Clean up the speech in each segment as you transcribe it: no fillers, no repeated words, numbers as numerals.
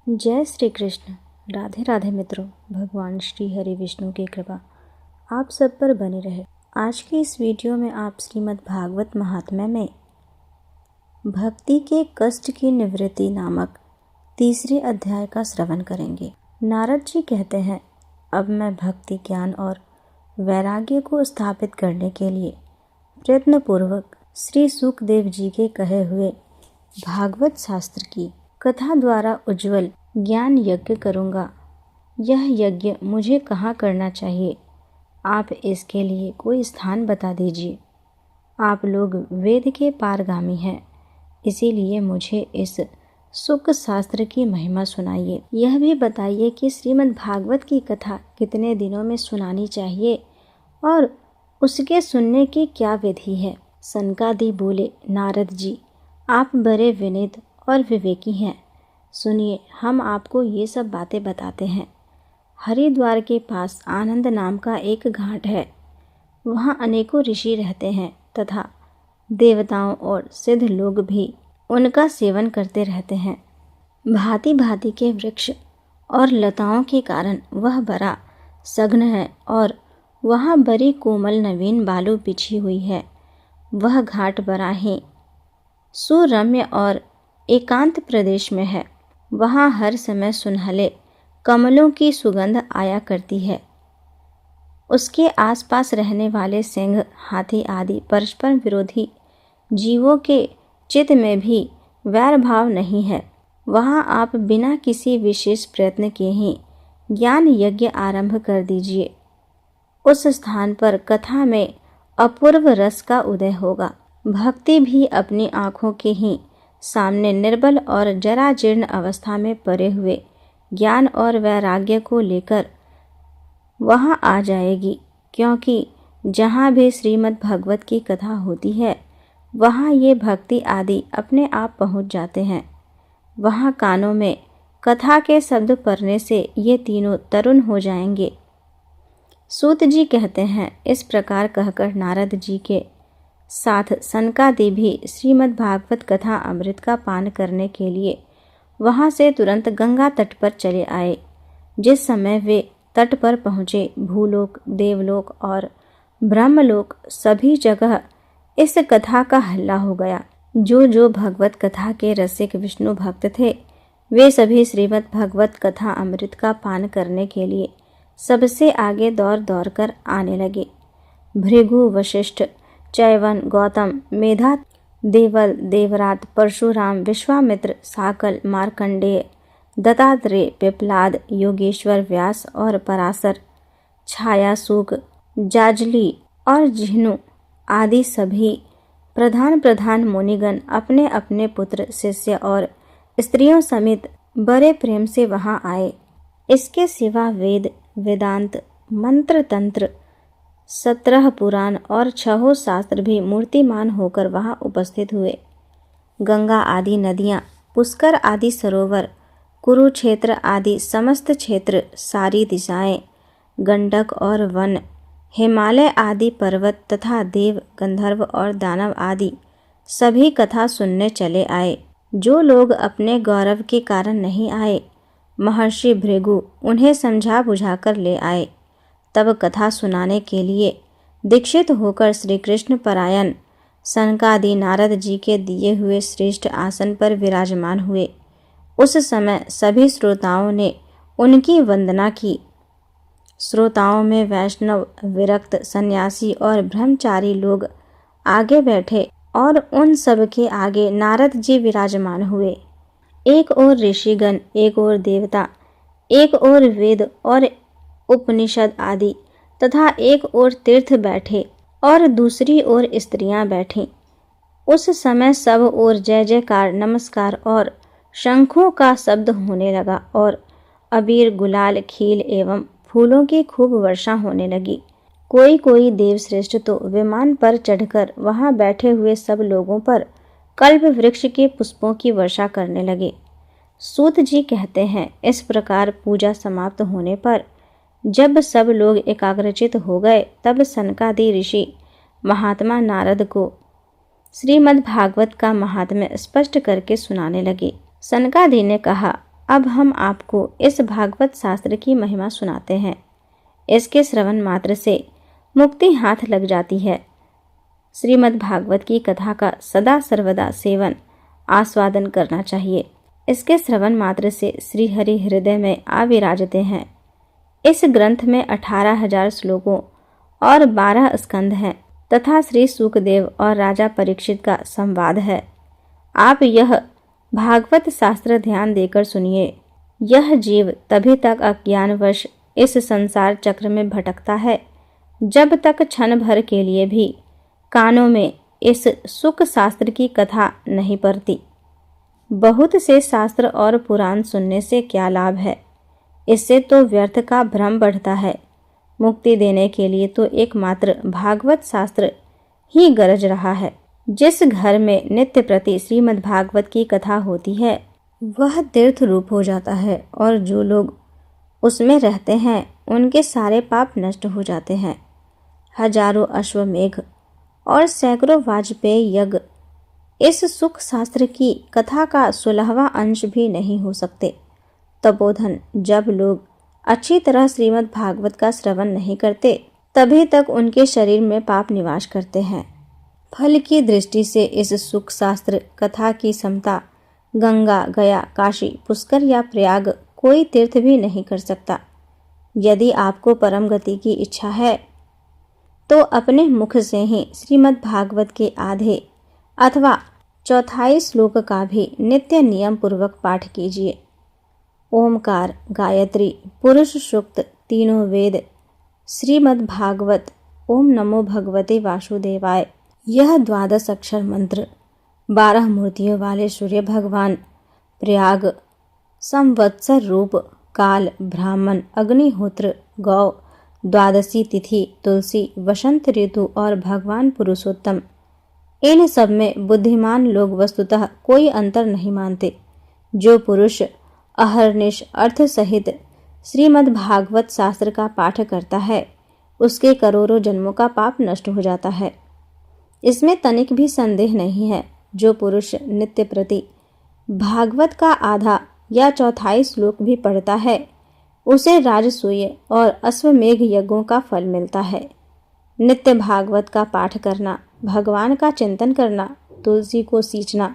जय श्री कृष्ण। राधे राधे मित्रों। भगवान श्री हरि विष्णु की कृपा आप सब पर बनी रहे। आज की इस वीडियो में आप श्रीमद् भागवत महात्म्य में भक्ति के कष्ट की निवृत्ति नामक तीसरे अध्याय का श्रवण करेंगे। नारद जी कहते हैं, अब मैं भक्ति ज्ञान और वैराग्य को स्थापित करने के लिए प्रयत्नपूर्वक श्री सुखदेव जी के कहे हुए भागवत शास्त्र की कथा द्वारा उज्जवल ज्ञान यज्ञ करूँगा। यह यज्ञ मुझे कहाँ करना चाहिए? आप इसके लिए कोई स्थान बता दीजिए। आप लोग वेद के पारगामी हैं, इसीलिए मुझे इस सुख शास्त्र की महिमा सुनाइए। यह भी बताइए कि श्रीमद् भागवत की कथा कितने दिनों में सुनानी चाहिए और उसके सुनने की क्या विधि है। सनकादि बोले, नारद जी, आप बड़े विनीत और विवेकी हैं। सुनिए, हम आपको ये सब बातें बताते हैं। हरिद्वार के पास आनंद नाम का एक घाट है। वहाँ अनेकों ऋषि रहते हैं तथा देवताओं और सिद्ध लोग भी उनका सेवन करते रहते हैं। भांति भांति के वृक्ष और लताओं के कारण वह बड़ा सघन है और वहाँ बड़ी कोमल नवीन बालू बिछी हुई है। वह घाट बड़ा ही सुरम्य और एकांत प्रदेश में है। वहाँ हर समय सुनहले कमलों की सुगंध आया करती है। उसके आसपास रहने वाले सिंह, हाथी आदि परस्पर विरोधी जीवों के चित्त में भी वैर भाव नहीं है। वहाँ आप बिना किसी विशेष प्रयत्न के ही ज्ञान यज्ञ आरंभ कर दीजिए। उस स्थान पर कथा में अपूर्व रस का उदय होगा। भक्ति भी अपनी आँखों के ही सामने निर्बल और जरा जीर्ण अवस्था में पड़े हुए ज्ञान और वैराग्य को लेकर वहाँ आ जाएगी, क्योंकि जहाँ भी श्रीमद् भागवत की कथा होती है वहाँ ये भक्ति आदि अपने आप पहुँच जाते हैं। वहाँ कानों में कथा के शब्द पड़ने से ये तीनों तरुण हो जाएंगे। सूत जी कहते हैं, इस प्रकार कहकर नारद जी के साथ सनकादि भी श्रीमद् भागवत कथा अमृत का पान करने के लिए वहां से तुरंत गंगा तट पर चले आए। जिस समय वे तट पर पहुँचे, भूलोक, देवलोक और ब्रह्मलोक सभी जगह इस कथा का हल्ला हो गया। जो भगवत कथा के रसिक विष्णु भक्त थे, वे सभी श्रीमद् भागवत कथा अमृत का पान करने के लिए सबसे आगे दौड़ दौड़ कर आने लगे। भृगु, वशिष्ठ, चैवन, गौतम, मेधा, देवल, देवरात, परशुराम, विश्वामित्र, साकल, मार्कंडेय, दत्तात्रेय, पिपलाद, योगेश्वर, व्यास और पराशर, छायासूक, जाजली और जिह्नु आदि सभी प्रधान प्रधान मुनिगण अपने अपने पुत्र, शिष्य और स्त्रियों समेत बड़े प्रेम से वहां आए। इसके सिवा वेद, वेदांत, मंत्र, तंत्र, 17 पुराण और 6 शास्त्र भी मूर्तिमान होकर वहां उपस्थित हुए। गंगा आदि नदियां, पुष्कर आदि सरोवर, कुरुक्षेत्र आदि समस्त क्षेत्र, सारी दिशाएं, गंडक और वन, हिमालय आदि पर्वत तथा देव, गंधर्व और दानव आदि सभी कथा सुनने चले आए। जो लोग अपने गौरव के कारण नहीं आए, महर्षि भृगु उन्हें समझा बुझाकर ले आए। तब कथा सुनाने के लिए दीक्षित होकर श्री कृष्ण परायण सनकादि नारद जी के दिए हुए श्रेष्ठ आसन पर विराजमान हुए। उस समय सभी श्रोताओं ने उनकी वंदना की। श्रोताओं में वैष्णव, विरक्त, सन्यासी और ब्रह्मचारी लोग आगे बैठे और उन सब के आगे नारद जी विराजमान हुए। एक ओर ऋषिगण, एक ओर देवता, एक ओर वेद और उपनिषद आदि तथा एक ओर तीर्थ बैठे और दूसरी ओर स्त्रियां बैठीं। उस समय सब ओर जय जयकार, नमस्कार और शंखों का शब्द होने लगा और अबीर, गुलाल, खील एवं फूलों की खूब वर्षा होने लगी। कोई कोई देवश्रेष्ठ तो विमान पर चढ़कर वहां बैठे हुए सब लोगों पर कल्प वृक्ष के पुष्पों की वर्षा करने लगे। सूत जी कहते हैं, इस प्रकार पूजा समाप्त होने पर जब सब लोग एकाग्रचित हो गए, तब सनकादि ऋषि महात्मा नारद को श्रीमद् भागवत का महात्म्य स्पष्ट करके सुनाने लगे। सनकादि ने कहा, अब हम आपको इस भागवत शास्त्र की महिमा सुनाते हैं। इसके श्रवण मात्र से मुक्ति हाथ लग जाती है। श्रीमद् भागवत की कथा का सदा सर्वदा सेवन आस्वादन करना चाहिए। इसके श्रवण मात्र से श्री हरि हृदय में आविराजते हैं। इस ग्रंथ में 18,000 श्लोकों और 12 स्कंध हैं तथा श्री सुखदेव और राजा परीक्षित का संवाद है। आप यह भागवत शास्त्र ध्यान देकर सुनिए। यह जीव तभी तक अज्ञानवश इस संसार चक्र में भटकता है जब तक क्षण भर के लिए भी कानों में इस सुख शास्त्र की कथा नहीं पड़ती। बहुत से शास्त्र और पुराण सुनने से क्या लाभ है? इससे तो व्यर्थ का भ्रम बढ़ता है। मुक्ति देने के लिए तो एकमात्र भागवत शास्त्र ही गरज रहा है। जिस घर में नित्य प्रति श्रीमद् भागवत की कथा होती है वह तीर्थ रूप हो जाता है और जो लोग उसमें रहते हैं उनके सारे पाप नष्ट हो जाते हैं। हजारों अश्वमेघ और सैकड़ों वाजपेयी यज्ञ इस सुख शास्त्र की कथा का 16वां अंश भी नहीं हो सकते। तपोधन, जब लोग अच्छी तरह श्रीमद् भागवत का श्रवण नहीं करते तभी तक उनके शरीर में पाप निवास करते हैं। फल की दृष्टि से इस सुख शास्त्र कथा की समता गंगा, गया, काशी, पुष्कर या प्रयाग कोई तीर्थ भी नहीं कर सकता। यदि आपको परम गति की इच्छा है तो अपने मुख से ही श्रीमद् भागवत के आधे अथवा चौथाई श्लोक का भी नित्य नियम पूर्वक पाठ कीजिए। ओमकार, गायत्री, पुरुष सूक्त, तीनों वेद, श्रीमद् भागवत, ओम नमो भगवते वासुदेवाय, यह 12 अक्षर मंत्र 12 मूर्तियों वाले सूर्य भगवान, प्रयाग, संवत्सर रूप, काल, ब्राह्मण, अग्निहोत्र, गौ, द्वादशी तिथि, तुलसी, वसंत ऋतु और भगवान पुरुषोत्तम, इन सब में बुद्धिमान लोग वस्तुतः कोई अंतर नहीं मानते। जो पुरुष अहर्निश अर्थ सहित श्रीमद् भागवत शास्त्र का पाठ करता है उसके करोड़ों जन्मों का पाप नष्ट हो जाता है। इसमें तनिक भी संदेह नहीं है। जो पुरुष नित्य प्रति भागवत का आधा या चौथाई श्लोक भी पढ़ता है उसे राजसूय और अश्वमेघ यज्ञों का फल मिलता है। नित्य भागवत का पाठ करना, भगवान का चिंतन करना, तुलसी को सींचना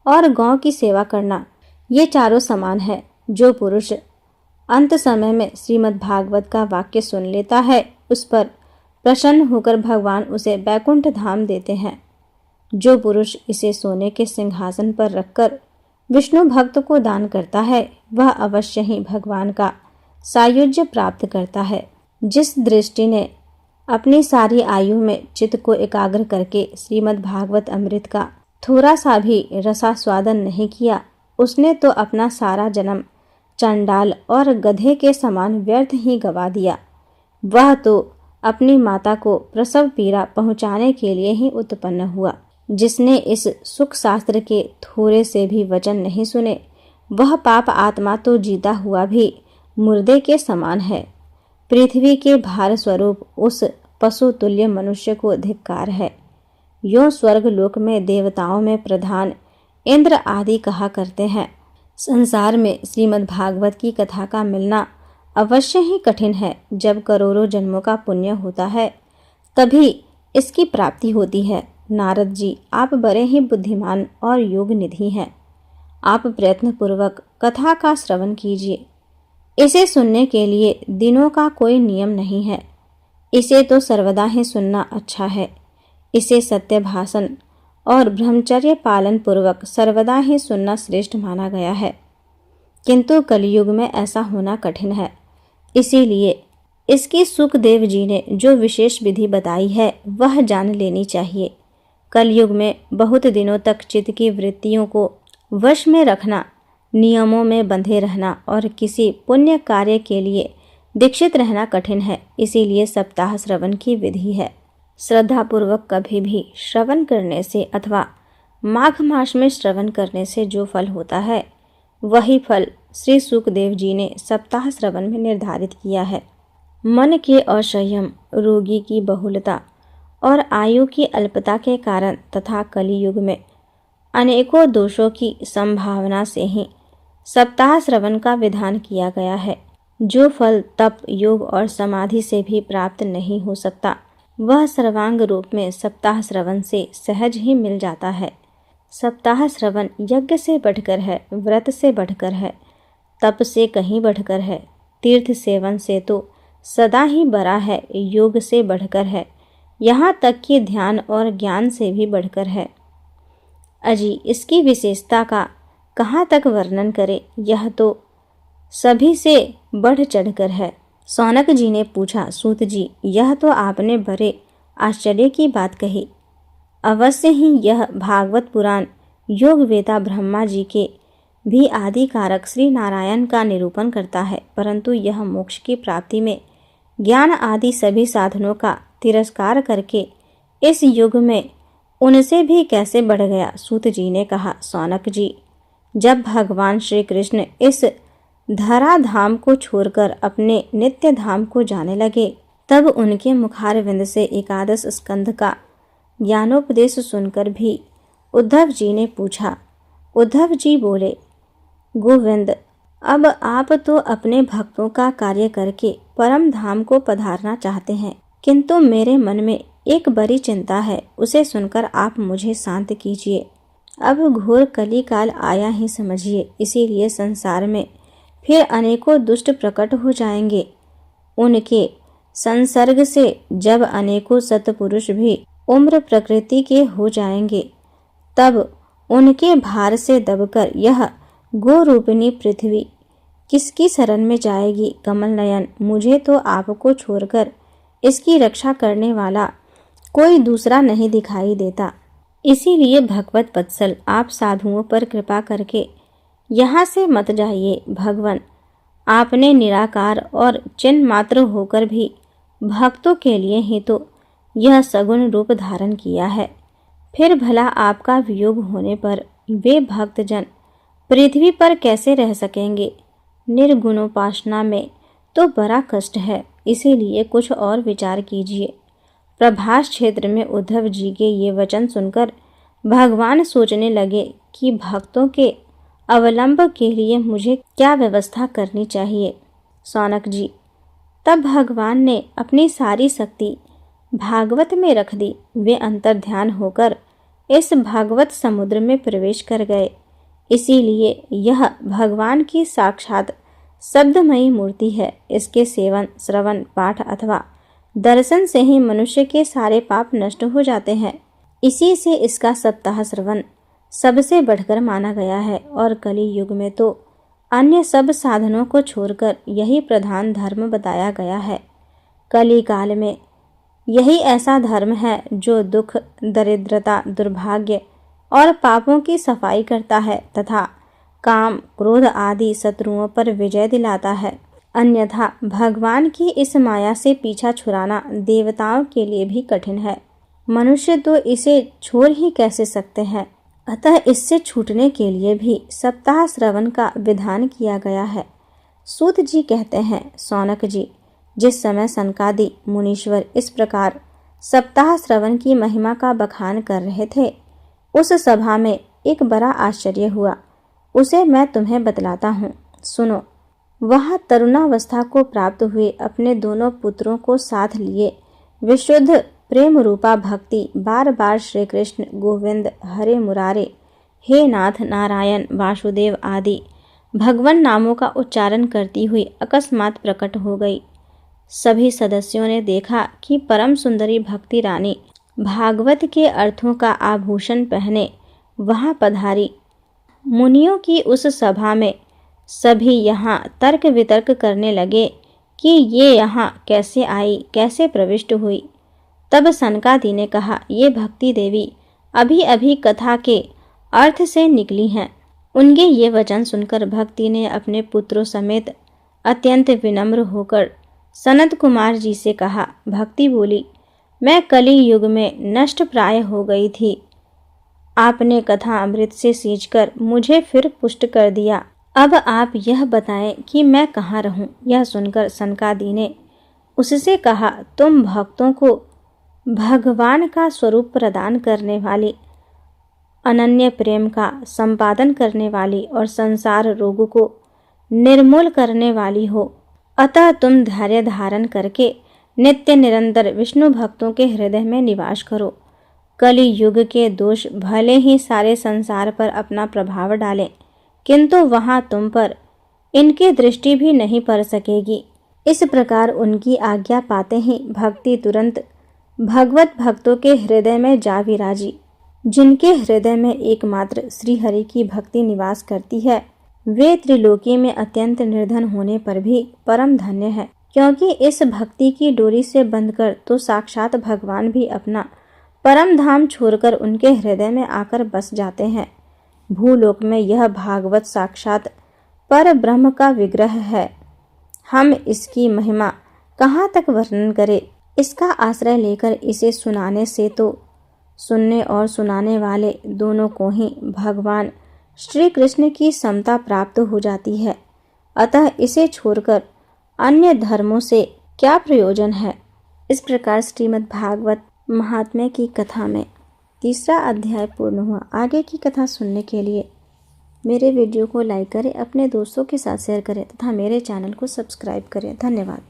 और गौ की सेवा करना, ये चारों समान है। जो पुरुष अंत समय में श्रीमद् भागवत का वाक्य सुन लेता है उस पर प्रसन्न होकर भगवान उसे बैकुंठ धाम देते हैं। जो पुरुष इसे सोने के सिंहासन पर रखकर विष्णु भक्त को दान करता है वह अवश्य ही भगवान का सायुज्य प्राप्त करता है। जिस दृष्टि ने अपनी सारी आयु में चित्त को एकाग्र करके श्रीमद् भागवत अमृत का थोड़ा सा भी रसास्वादन नहीं किया उसने तो अपना सारा जन्म चंडाल और गधे के समान व्यर्थ ही गवा दिया। वह तो अपनी माता को प्रसव पीड़ा पहुंचाने के लिए ही उत्पन्न हुआ। जिसने इस सुख शास्त्र के थोड़े से भी वचन नहीं सुने वह पाप आत्मा तो जीता हुआ भी मुर्दे के समान है। पृथ्वी के भार स्वरूप उस पशु तुल्य मनुष्य को धिक्कार है। यो स्वर्ग लोक में देवताओं में प्रधान इंद्र आदि कहा करते हैं, संसार में श्रीमद् भागवत की कथा का मिलना अवश्य ही कठिन है। जब करोड़ों जन्मों का पुण्य होता है तभी इसकी प्राप्ति होती है। नारद जी, आप बड़े ही बुद्धिमान और योग निधि हैं। आप प्रयत्न पूर्वक कथा का श्रवण कीजिए। इसे सुनने के लिए दिनों का कोई नियम नहीं है। इसे तो सर्वदा ही सुनना अच्छा है। इसे सत्य भाषण और ब्रह्मचर्य पालन पूर्वक सर्वदा ही सुनना श्रेष्ठ माना गया है। किंतु कलयुग में ऐसा होना कठिन है। इसीलिए इसकी सुखदेव जी ने जो विशेष विधि बताई है वह जान लेनी चाहिए। कलयुग में बहुत दिनों तक चित्त की वृत्तियों को वश में रखना, नियमों में बंधे रहना और किसी पुण्य कार्य के लिए दीक्षित रहना कठिन है। इसीलिए सप्ताह श्रवण की विधि है। श्रद्धापूर्वक कभी भी श्रवण करने से अथवा माघ मास में श्रवण करने से जो फल होता है वही फल श्री सुखदेव जी ने सप्ताह श्रवण में निर्धारित किया है। मन के असंयम, रोगी की बहुलता और आयु की अल्पता के कारण तथा कलियुग में अनेकों दोषों की संभावना से ही सप्ताह श्रवण का विधान किया गया है। जो फल तप, योग और समाधि से भी प्राप्त नहीं हो सकता, वह सर्वांग रूप में सप्ताह श्रवण से सहज ही मिल जाता है। सप्ताह श्रवण यज्ञ से बढ़कर है, व्रत से बढ़कर है, तप से कहीं बढ़कर है, तीर्थ सेवन से तो सदा ही बड़ा है, योग से बढ़कर है, यहाँ तक कि ध्यान और ज्ञान से भी बढ़कर है। अजी, इसकी विशेषता का कहाँ तक वर्णन करें, यह तो सभी से बढ़ चढ़कर है। सौनक जी ने पूछा, सूत जी, यह तो आपने बड़े आश्चर्य की बात कही। अवश्य ही यह भागवत पुराण योग वेता ब्रह्मा जी के भी आदि कारक श्री नारायण का निरूपण करता है, परंतु यह मोक्ष की प्राप्ति में ज्ञान आदि सभी साधनों का तिरस्कार करके इस युग में उनसे भी कैसे बढ़ गया। सूत जी ने कहा, सौनक जी, जब भगवान श्री कृष्ण इस धरा धाम को छोड़कर अपने नित्य धाम को जाने लगे, तब उनके मुखारविंद से एकादश स्कंध का ज्ञानोपदेश सुनकर भी उद्धव जी ने पूछा। उद्धव जी बोले, गोविंद, अब आप तो अपने भक्तों का कार्य करके परम धाम को पधारना चाहते हैं, किंतु मेरे मन में एक बड़ी चिंता है, उसे सुनकर आप मुझे शांत कीजिए। अब घोर कली काल आया ही समझिए, इसीलिए संसार में फिर अनेकों दुष्ट प्रकट हो जाएंगे। उनके संसर्ग से जब अनेकों सत्पुरुष भी उम्र प्रकृति के हो जाएंगे, तब उनके भार से दबकर यह गोरूपिणी पृथ्वी किसकी शरण में जाएगी। कमल नयन, मुझे तो आपको छोड़कर इसकी रक्षा करने वाला कोई दूसरा नहीं दिखाई देता। इसीलिए भगवत वत्सल, आप साधुओं पर कृपा करके यहाँ से मत जाइए। भगवान, आपने निराकार और चिन्ह मात्र होकर भी भक्तों के लिए ही तो यह सगुण रूप धारण किया है, फिर भला आपका वियोग होने पर वे भक्तजन पृथ्वी पर कैसे रह सकेंगे। निर्गुणोपासना में तो बड़ा कष्ट है, इसीलिए कुछ और विचार कीजिए। प्रभास क्षेत्र में उद्धव जी के ये वचन सुनकर भगवान सोचने लगे कि भक्तों के अवलंब के लिए मुझे क्या व्यवस्था करनी चाहिए। सौनक जी, तब भगवान ने अपनी सारी शक्ति भागवत में रख दी। वे अंतर ध्यान होकर इस भागवत समुद्र में प्रवेश कर गए। इसीलिए यह भगवान की साक्षात शब्दमयी मूर्ति है। इसके सेवन, श्रवण, पाठ अथवा दर्शन से ही मनुष्य के सारे पाप नष्ट हो जाते हैं। इसी से इसका सप्ताह श्रवण सबसे बढ़कर माना गया है और कली युग में तो अन्य सब साधनों को छोड़कर यही प्रधान धर्म बताया गया है। कली काल में यही ऐसा धर्म है जो दुख, दरिद्रता, दुर्भाग्य और पापों की सफाई करता है तथा काम, क्रोध आदि शत्रुओं पर विजय दिलाता है। अन्यथा भगवान की इस माया से पीछा छुड़ाना देवताओं के लिए भी कठिन है। मनुष्य तो इसे छोड़ ही कैसे सकते हैं। अतः इससे छूटने के लिए भी सप्ताह श्रवण का विधान किया गया है। सूत जी कहते हैं, सौनक जी, जिस समय सनकादि मुनीश्वर इस प्रकार सप्ताह श्रवण की महिमा का बखान कर रहे थे, उस सभा में एक बड़ा आश्चर्य हुआ। उसे मैं तुम्हें बतलाता हूँ, सुनो। वह तरुणावस्था को प्राप्त हुए अपने दोनों पुत्रों को साथ लिए विशुद्ध प्रेम रूपा भक्ति बार बार श्री कृष्ण, गोविंद, हरे मुरारे, हे नाथ, नारायण, वासुदेव आदि भगवान नामों का उच्चारण करती हुई अकस्मात प्रकट हो गई। सभी सदस्यों ने देखा कि परम सुंदरी भक्ति रानी भागवत के अर्थों का आभूषण पहने वहां पधारी। मुनियों की उस सभा में सभी यहाँ तर्क वितर्क करने लगे कि ये यहाँ कैसे आई, कैसे प्रविष्ट हुई। तब सनकादि ने कहा, ये भक्ति देवी अभी अभी कथा के अर्थ से निकली हैं। उनके ये वचन सुनकर भक्ति ने अपने पुत्रों समेत अत्यंत विनम्र होकर सनत कुमार जी से कहा। भक्ति बोली, मैं कली युग में नष्ट प्राय हो गई थी। आपने कथा अमृत से सींचकर मुझे फिर पुष्ट कर दिया। अब आप यह बताएं कि मैं कहाँ रहूं। यह सुनकर सनकादि ने उससे कहा, तुम भक्तों को भगवान का स्वरूप प्रदान करने वाली अनन्य प्रेम का संपादन करने वाली और संसार रोग को निर्मूल करने वाली हो। अतः तुम धैर्य धारण करके नित्य निरंतर विष्णु भक्तों के हृदय में निवास करो। कलि युग के दोष भले ही सारे संसार पर अपना प्रभाव डालें, किंतु वहां तुम पर इनकी दृष्टि भी नहीं पड़ सकेगी। इस प्रकार उनकी आज्ञा पाते ही भक्ति तुरंत भगवत भक्तों के हृदय में जा विराजी। जिनके हृदय में एकमात्र श्री हरि की भक्ति निवास करती है, वे त्रिलोकी में अत्यंत निर्धन होने पर भी परम धन्य है, क्योंकि इस भक्ति की डोरी से बंधकर तो साक्षात भगवान भी अपना परम धाम छोड़कर उनके हृदय में आकर बस जाते हैं। भूलोक में यह भागवत साक्षात पर ब्रह्म का विग्रह है। हम इसकी महिमा कहाँ तक वर्णन करें। इसका आश्रय लेकर इसे सुनाने से तो सुनने और सुनाने वाले दोनों को ही भगवान श्री कृष्ण की समता प्राप्त हो जाती है। अतः इसे छोड़कर अन्य धर्मों से क्या प्रयोजन है। इस प्रकार श्रीमद् भागवत महात्म्य की कथा में तीसरा अध्याय पूर्ण हुआ। आगे की कथा सुनने के लिए मेरे वीडियो को लाइक करें, अपने दोस्तों के साथ शेयर करें तथा मेरे चैनल को सब्सक्राइब करें। धन्यवाद।